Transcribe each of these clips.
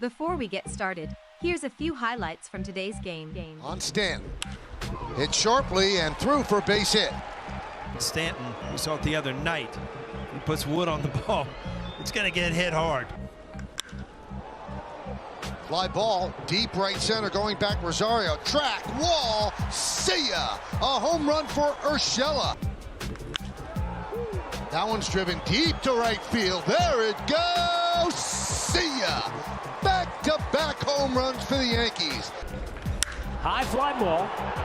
Before we get started, here's a few highlights from today's game. On Stanton. Hit sharply and through for a base hit. Stanton, we saw it the other night. He puts wood on the ball. It's going to get hit hard. Fly ball, deep right center, going back Rosario. Track, wall, see ya! A home run for Urshela. That one's driven deep to right field. There it goes! See ya! Back-to-back home runs for the Yankees. High fly ball,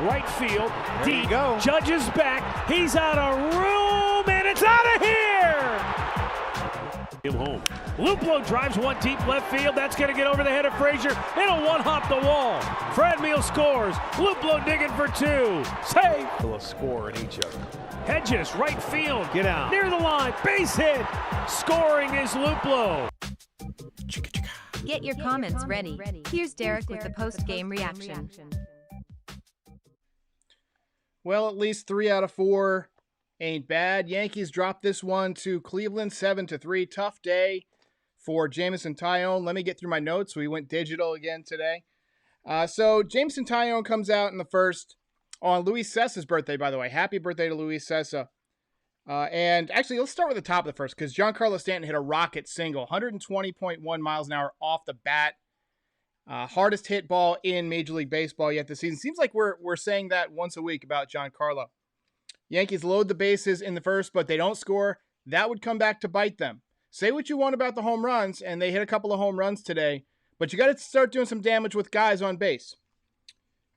right field, There deep. you go. Judge is back. He's out of room, and it's out of here! Him home. Luplow drives one deep left field. That's going to get over the head of Frazier. It'll one-hop the wall. Fred Meal scores. Luplow digging for two. Save. A score in each of them. Hedges, right field. Get out. Near the line. Base hit. Scoring is Luplow. Get your comments ready. Here's Derek with the post-game reaction. Well, at least 3 out of 4 ain't bad. Yankees dropped this one to Cleveland 7-3. Tough day for Jameson Taillon. Let me get through my notes. We went digital again today. So Jameson Taillon comes out in the first on Luis Cesa's birthday, by the way. Happy birthday to Luis Cessa. And actually, let's start with the top of the first because Giancarlo Stanton hit a rocket single, 120.1 miles an hour off the bat. Hardest hit ball in Major League Baseball yet this season. Seems like we're saying that once a week about Giancarlo. Yankees load the bases in the first, but they don't score. That would come back to bite them. Say what you want about the home runs, and they hit a couple of home runs today, but you got to start doing some damage with guys on base.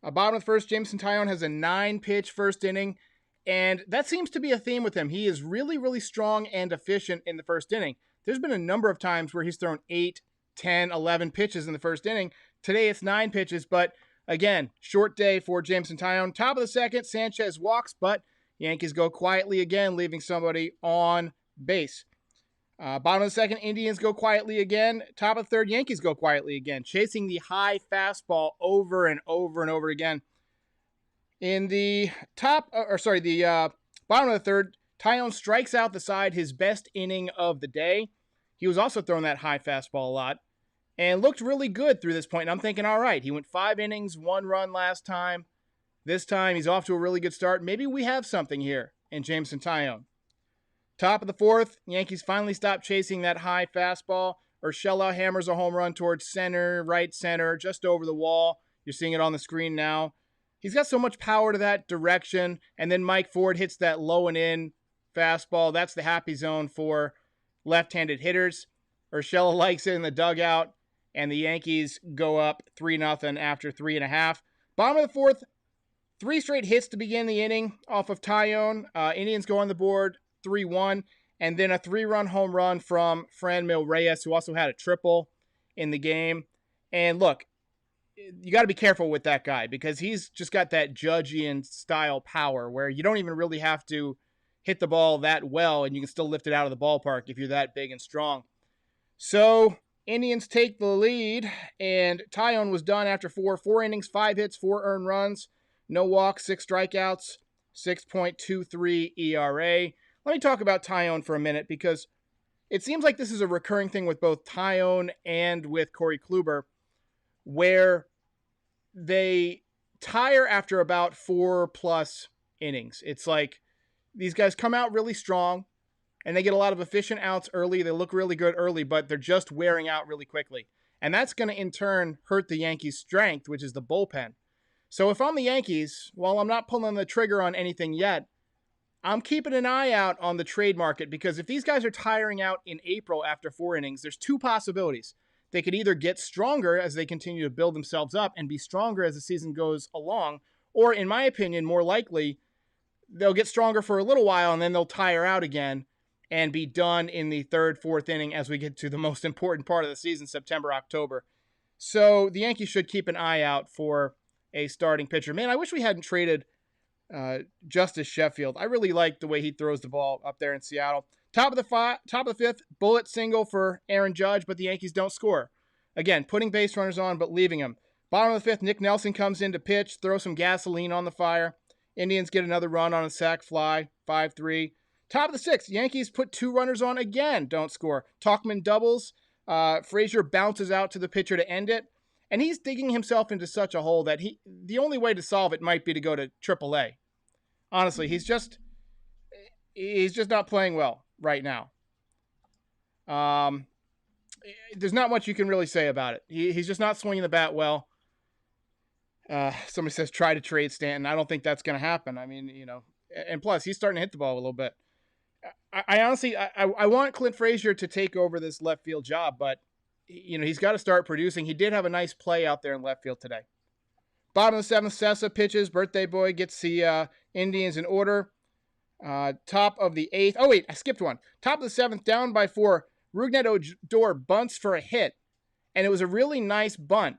Bottom of the first, Jameson Taillon has a 9-pitch first inning, and that seems to be a theme with him. He is really, really strong and efficient in the first inning. There's been a number of times where he's thrown 8, 10, 11 pitches in the first inning. Today it's 9 pitches, but again, short day for Jameson Taillon. Top of the second, Sanchez walks, but Yankees go quietly again, leaving somebody on base. Bottom of the second, Indians go quietly again. Top of the third, Yankees go quietly again, chasing the high fastball over and over and over again. In the bottom of the third, Taillon strikes out the side, his best inning of the day. He was also throwing that high fastball a lot and looked really good through this point. And I'm thinking, all right, he went 5 innings, 1 run last time. This time, he's off to a really good start. Maybe we have something here in Jameson Taillon. Top of the fourth, Yankees finally stop chasing that high fastball. Urshela hammers a home run towards center, right center, just over the wall. You're seeing it on the screen now. He's got so much power to that direction. And then Mike Ford hits that low and in fastball. That's the happy zone for left-handed hitters. Urshela likes it in the dugout. And the Yankees go up 3-0 after 3.5. Bottom of the fourth, 3 straight hits to begin the inning off of Taillon. Indians go on the board 3-1. And then a 3-run home run from Franmil Reyes, who also had a triple in the game. And look, you got to be careful with that guy because he's just got that Judgian style power where you don't even really have to hit the ball that well and you can still lift it out of the ballpark if you're that big and strong. So Indians take the lead, and Taillon was done after 4 innings, 5 hits, 4 earned runs, no walks, 6 strikeouts, 6.23 ERA. Let me talk about Taillon for a minute because it seems like this is a recurring thing with both Taillon and with Corey Kluber, where they tire after about 4+ innings. It's like these guys come out really strong and they get a lot of efficient outs early. They look really good early, but they're just wearing out really quickly. And that's going to in turn hurt the Yankees' strength, which is the bullpen. So if I'm the Yankees, while I'm not pulling the trigger on anything yet, I'm keeping an eye out on the trade market because if these guys are tiring out in April after 4 innings, there's 2 possibilities. They could either get stronger as they continue to build themselves up and be stronger as the season goes along, or in my opinion, more likely, they'll get stronger for a little while and then they'll tire out again and be done in the 3rd, 4th inning as we get to the most important part of the season, September, October. So the Yankees should keep an eye out for a starting pitcher. Man, I wish we hadn't traded Justice Sheffield. I really like the way he throws the ball up there in Seattle. Top of the 5th, bullet single for Aaron Judge, but the Yankees don't score. Again, putting base runners on, but leaving them. Bottom of the 5th, Nick Nelson comes in to pitch, throw some gasoline on the fire. Indians get another run on a sac fly, 5-3. Top of the 6th, Yankees put 2 runners on again, don't score. Tauchman doubles. Frazier bounces out to the pitcher to end it, and he's digging himself into such a hole that the only way to solve it might be to go to AAA. Honestly, he's just not playing well right now. There's not much you can really say about it. He's just not swinging the bat well. Somebody says try to trade Stanton. I don't think that's going to happen. I mean, and plus he's starting to hit the ball a little bit. I honestly want Clint Frazier to take over this left field job, but he's got to start producing. He did have a nice play out there in left field today. Bottom of the 7th, Sessa pitches. Birthday boy gets the Indians in order. Top of the 8th. Oh, wait, I skipped one. Top of the 7th, down by 4. Rougned Odor bunts for a hit, and it was a really nice bunt.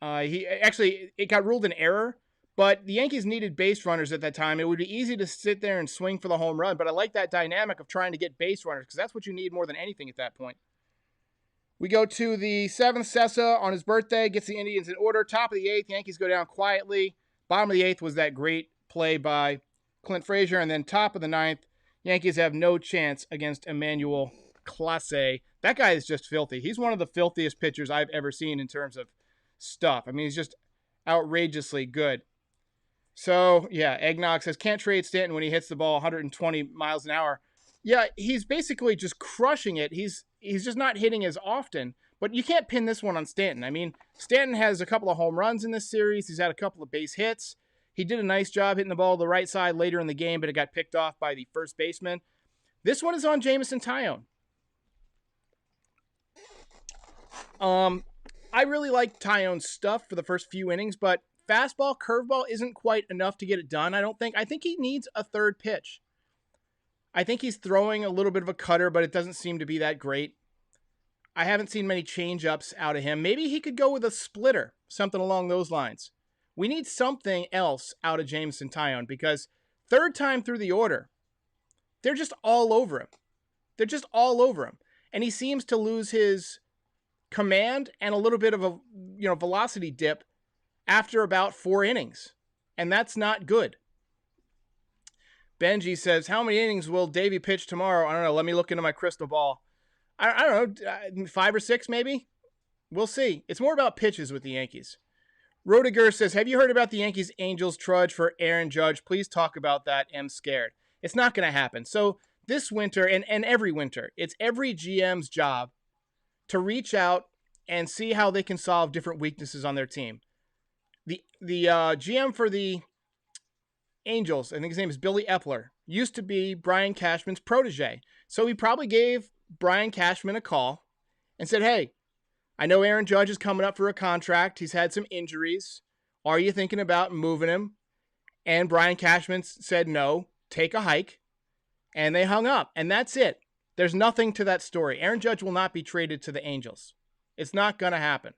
It got ruled an error, but the Yankees needed base runners at that time. It would be easy to sit there and swing for the home run, but I like that dynamic of trying to get base runners because that's what you need more than anything at that point. We go to the 7th. Sessa on his birthday gets the Indians in order. Top of the 8th, Yankees go down quietly. Bottom of the 8th was that great play by Clint Frazier, and then top of the 9th, Yankees have no chance against Emmanuel Clase. That guy is just filthy. He's one of the filthiest pitchers I've ever seen in terms of stuff. I mean, he's just outrageously good. So, yeah, Eggnog says, can't trade Stanton when he hits the ball 120 miles an hour. Yeah, he's basically just crushing it. He's just not hitting as often. But you can't pin this one on Stanton. I mean, Stanton has a couple of home runs in this series. He's had a couple of base hits. He did a nice job hitting the ball to the right side later in the game, but it got picked off by the first baseman. This one is on Jameson Taillon. I really like Taillon's stuff for the first few innings, but fastball, curveball isn't quite enough to get it done, I don't think. I think he needs a third pitch. I think he's throwing a little bit of a cutter, but it doesn't seem to be that great. I haven't seen many change-ups out of him. Maybe he could go with a splitter, something along those lines. We need something else out of Jameson Taillon because third time through the order, they're just all over him. They're just all over him. And he seems to lose his command and a little bit of a velocity dip after about 4 innings. And that's not good. Benji says, how many innings will Davey pitch tomorrow? I don't know. Let me look into my crystal ball. I don't know, 5 or 6 maybe? We'll see. It's more about pitches with the Yankees. Rodiger says, have you heard about the Yankees Angels trudge for Aaron Judge? Please talk about that. I'm scared. It's not going to happen. So this winter and every winter, it's every GM's job to reach out and see how they can solve different weaknesses on their team. The GM for the Angels, I think his name is Billy Epler, used to be Brian Cashman's protege. So he probably gave Brian Cashman a call and said, hey, I know Aaron Judge is coming up for a contract. He's had some injuries. Are you thinking about moving him? And Brian Cashman said, no, take a hike. And they hung up. And that's it. There's nothing to that story. Aaron Judge will not be traded to the Angels. It's not going to happen.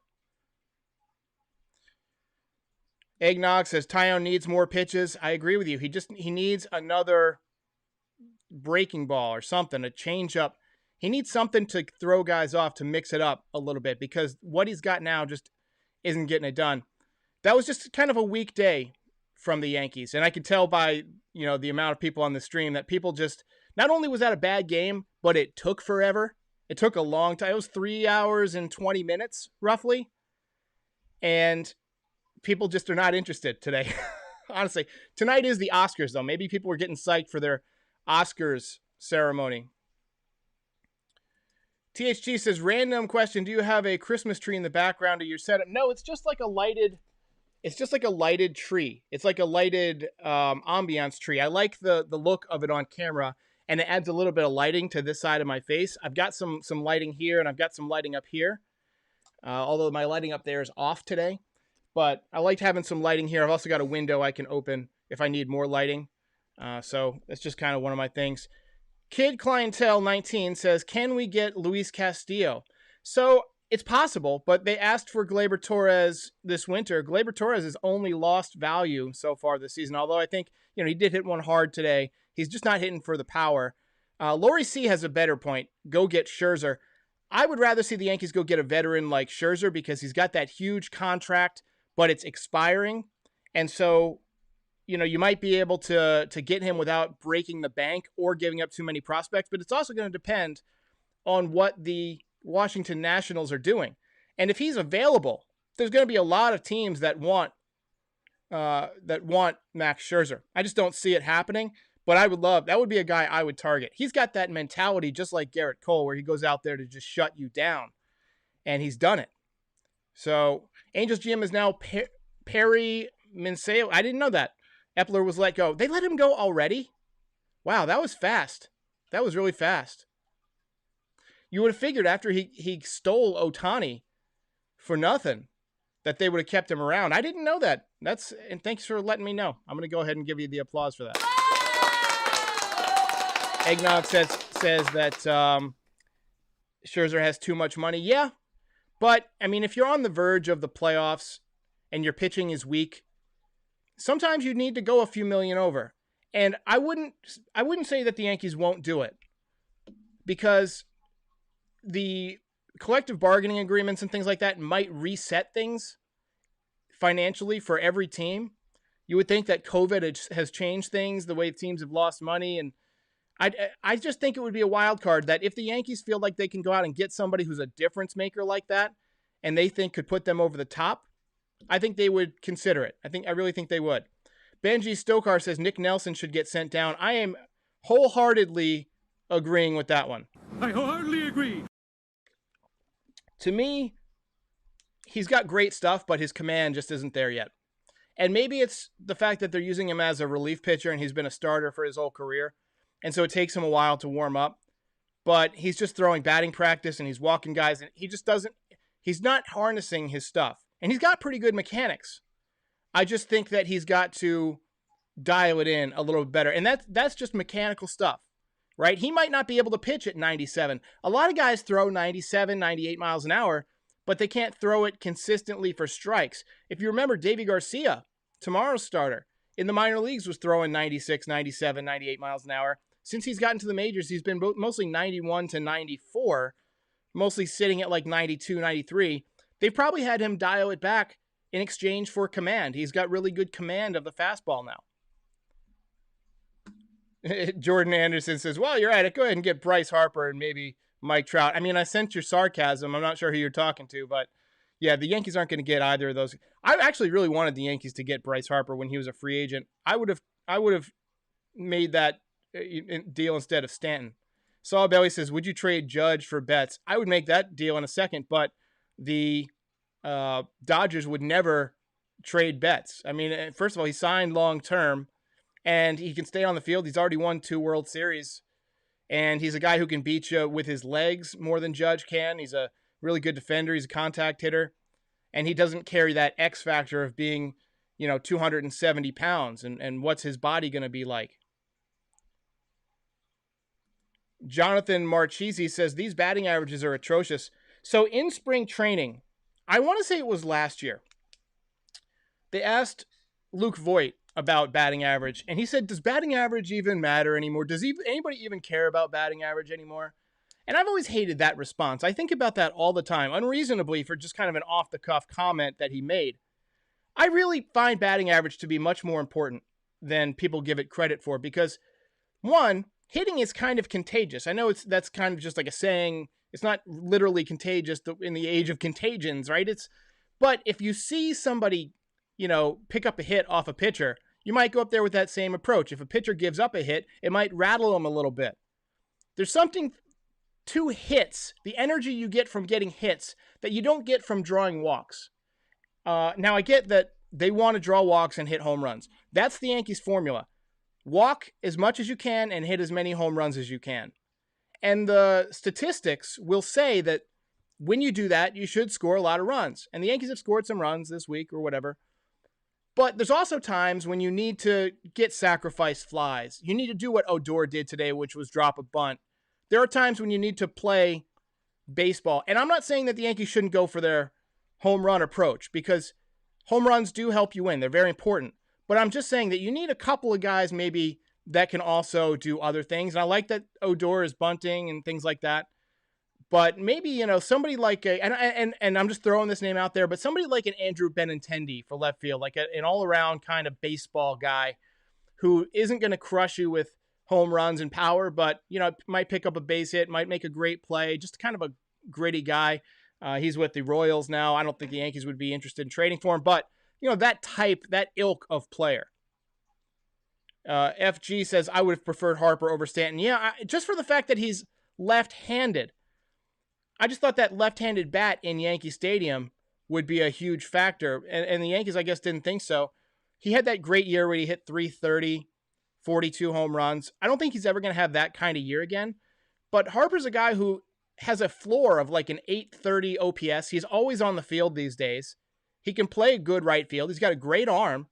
Eggnog says Taillon needs more pitches. I agree with you. He needs another breaking ball or something, a change up. He needs something to throw guys off to mix it up a little bit because what he's got now just isn't getting it done. That was just kind of a weak day from the Yankees. And I could tell by, the amount of people on the stream that people just, not only was that a bad game, but it took forever. It took a long time. It was 3 hours and 20 minutes roughly. And people just are not interested today. Honestly, tonight is the Oscars though. Maybe people were getting psyched for their Oscars ceremony. THG says, random question. Do you have a Christmas tree in the background of your setup? No, it's just like a lighted tree. It's like a lighted ambiance tree. I like the look of it on camera, and it adds a little bit of lighting to this side of my face. I've got some lighting here, and I've got some lighting up here. Although my lighting up there is off today. But I liked having some lighting here. I've also got a window I can open if I need more lighting. So that's just kind of one of my things. Kid Clientele 19 says, can we get Luis Castillo? So it's possible, but they asked for Gleyber Torres this winter. Gleyber Torres has only lost value so far this season, although I think, he did hit one hard today. He's just not hitting for the power. Lori C has a better point. Go get Scherzer. I would rather see the Yankees go get a veteran like Scherzer because he's got that huge contract, but it's expiring. And so, you might be able to get him without breaking the bank or giving up too many prospects, but it's also going to depend on what the Washington Nationals are doing. And if he's available, there's going to be a lot of teams that want Max Scherzer. I just don't see it happening, but that would be a guy I would target. He's got that mentality just like Garrett Cole, where he goes out there to just shut you down, and he's done it. So Angels GM is now Perry Minseo. I didn't know that. Epler was let go. They let him go already? Wow, that was fast. That was really fast. You would have figured after he stole Ohtani for nothing that they would have kept him around. I didn't know that. And thanks for letting me know. I'm going to go ahead and give you the applause for that. Eggnog says that Scherzer has too much money. Yeah, but I mean, if you're on the verge of the playoffs and your pitching is weak, sometimes you need to go a few million over. And I wouldn't say that the Yankees won't do it, because the collective bargaining agreements and things like that might reset things financially for every team. You would think that COVID has changed things, the way teams have lost money. And I just think it would be a wild card that if the Yankees feel like they can go out and get somebody who's a difference maker like that, and they think could put them over the top, I think they would consider it. I really think they would. Benji Stokar says Nick Nelson should get sent down. I am wholeheartedly agreeing with that one. I wholeheartedly agree. To me, he's got great stuff, but his command just isn't there yet. And maybe it's the fact that they're using him as a relief pitcher and he's been a starter for his whole career. And so it takes him a while to warm up. But he's just throwing batting practice and he's walking guys. And he's not harnessing his stuff. And he's got pretty good mechanics. I just think that he's got to dial it in a little bit better. And that's just mechanical stuff, right? He might not be able to pitch at 97. A lot of guys throw 97, 98 miles an hour, but they can't throw it consistently for strikes. If you remember, Davy Garcia, tomorrow's starter, in the minor leagues was throwing 96, 97, 98 miles an hour. Since he's gotten to the majors, he's been mostly 91 to 94, mostly sitting at like 92, 93. They've probably had him dial it back in exchange for command. He's got really good command of the fastball now. Jordan Anderson says, well, you're right. Go ahead and get Bryce Harper and maybe Mike Trout. I mean, I sense your sarcasm. I'm not sure who you're talking to, but yeah, the Yankees aren't going to get either of those. I actually really wanted the Yankees to get Bryce Harper when he was a free agent. I would have made that deal instead of Stanton. Saul Belly says, would you trade Judge for Betts? I would make that deal in a second, but the Dodgers would never trade Betts. I mean, first of all, he signed long-term, and he can stay on the field. He's already won 2 World Series, and he's a guy who can beat you with his legs more than Judge can. He's a really good defender. He's a contact hitter, and he doesn't carry that X factor of being, 270 pounds, and what's his body going to be like? Jonathan Marchese says, these batting averages are atrocious. So in spring training, I want to say it was last year, they asked Luke Voigt about batting average, and he said, does batting average even matter anymore? Does anybody even care about batting average anymore? And I've always hated that response. I think about that all the time, unreasonably, for just kind of an off-the-cuff comment that he made. I really find batting average to be much more important than people give it credit for, because, one, hitting is kind of contagious. I know that's kind of just like a saying. It's not literally contagious in the age of contagions, right? But if you see somebody, pick up a hit off a pitcher, you might go up there with that same approach. If a pitcher gives up a hit, it might rattle him a little bit. There's something to hits, the energy you get from getting hits, that you don't get from drawing walks. Now, I get that they want to draw walks and hit home runs. That's the Yankees formula. Walk as much as you can and hit as many home runs as you can. And the statistics will say that when you do that, you should score a lot of runs. And the Yankees have scored some runs this week or whatever. But there's also times when you need to get sacrifice flies. You need to do what Odor did today, which was drop a bunt. There are times when you need to play baseball. And I'm not saying that the Yankees shouldn't go for their home run approach, because home runs do help you win. They're very important. But I'm just saying that you need a couple of guys maybe that can also do other things. And I like that Odor is bunting and things like that. But maybe, somebody like and I'm just throwing this name out there, but somebody like an Andrew Benintendi for left field, like an all-around kind of baseball guy who isn't going to crush you with home runs and power, but, might pick up a base hit, might make a great play, just kind of gritty guy. He's with the Royals now. I don't think the Yankees would be interested in trading for him, but that type, that ilk of player. FG says, I would have preferred Harper over Stanton. Yeah, just for the fact that he's left-handed. I just thought that left-handed bat in Yankee Stadium would be a huge factor, and the Yankees, I guess, didn't think so. He had that great year where he hit 330, 42 home runs. I don't think he's ever going to have that kind of year again, but Harper's a guy who has a floor of like an 830 OPS. He's always on the field these days. He can play good right field. He's got a great arm.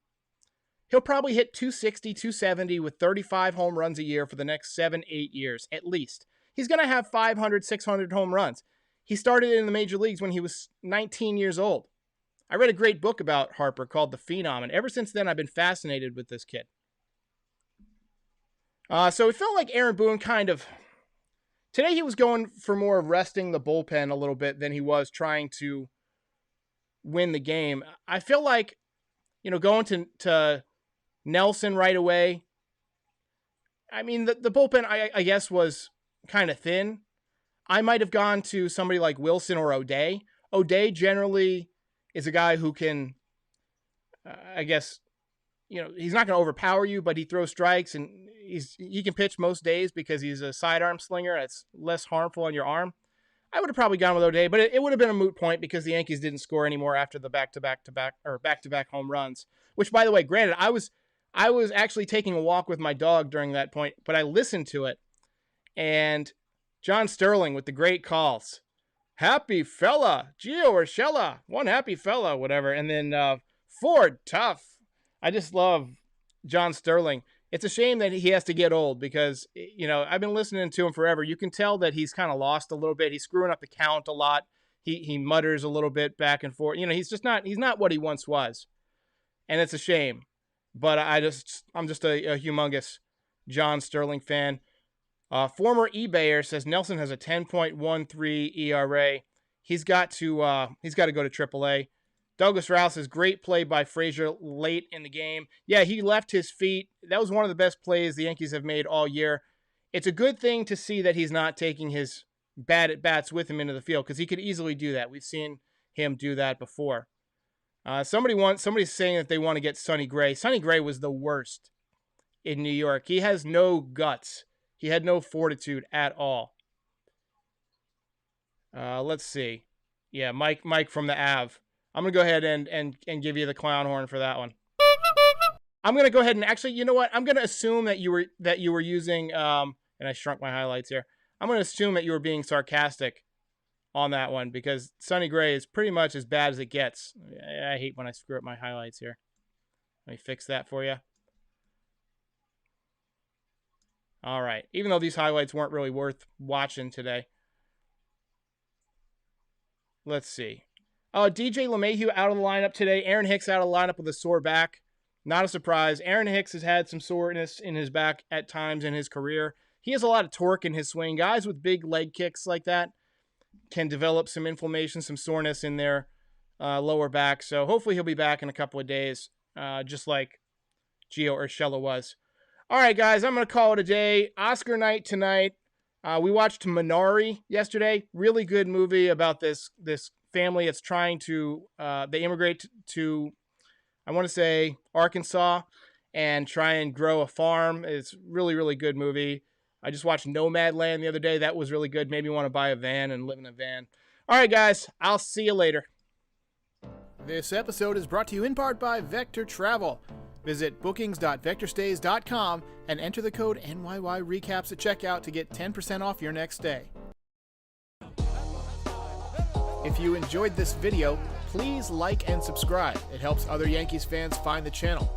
He'll probably hit 260, 270 with 35 home runs a year for the next 7-8 years, at least. He's going to have 500, 600 home runs. He started in the major leagues when he was 19 years old. I read a great book about Harper called The Phenom, and ever since then I've been fascinated with this kid. So it felt like Aaron Boone today he was going for more of resting the bullpen a little bit than he was trying to win the game. I feel like, going to Nelson right away. I mean, the bullpen, I guess, was kind of thin. I might have gone to somebody like Wilson or O'Day. O'Day generally is a guy who can, I guess, he's not going to overpower you, but he throws strikes, and he can pitch most days because he's a sidearm slinger. That's less harmful on your arm. I would have probably gone with O'Day, but it would have been a moot point because the Yankees didn't score anymore after the back-to-back home runs. Which, by the way, granted, I was actually taking a walk with my dog during that point, but I listened to it, and John Sterling with the great calls. Happy fella, Gio Urshela, one happy fella, whatever. And then Ford, tough. I just love John Sterling. It's a shame that he has to get old because, I've been listening to him forever. You can tell that he's kind of lost a little bit. He's screwing up the count a lot. He mutters a little bit back and forth. He's not what he once was. And it's a shame. But I'm just a humongous John Sterling fan. Former eBayer says Nelson has a 10.13 ERA. He's got to go to AAA. Douglas Rouse says great play by Frazier late in the game. Yeah, he left his feet. That was one of the best plays the Yankees have made all year. It's a good thing to see that he's not taking his bad at bats with him into the field because he could easily do that. We've seen him do that before. Somebody's saying that they want to get Sonny Gray. Sonny Gray was the worst in New York. He has no guts. He had no fortitude at all. Let's see. Yeah, Mike from the Ave. I'm going to go ahead and give you the clown horn for that one. I'm going to go ahead and actually, you know what? I'm going to assume that you were using, and I shrunk my highlights here. I'm going to assume that you were being sarcastic on that one because Sonny Gray is pretty much as bad as it gets. I hate when I screw up my highlights here. Let me fix that for you. All right. Even though these highlights weren't really worth watching today. Let's see. DJ LeMahieu out of the lineup today. Aaron Hicks out of the lineup with a sore back. Not a surprise. Aaron Hicks has had some soreness in his back at times in his career. He has a lot of torque in his swing. Guys with big leg kicks like that can develop some inflammation, some soreness in their lower back. So hopefully he'll be back in a couple of days, just like Gio Urshela was. All right, guys, I'm going to call it a day. Oscar night tonight. We watched Minari yesterday. Really good movie about this family that's trying to, they immigrate to, I want to say, Arkansas and try and grow a farm. It's really, really good movie. I just watched Nomadland the other day. That was really good. Made me want to buy a van and live in a van. All right, guys, I'll see you later. This episode is brought to you in part by Vector Travel. Visit bookings.vectorstays.com and enter the code NYY Recaps at checkout to get 10% off your next stay. If you enjoyed this video, please like and subscribe. It helps other Yankees fans find the channel.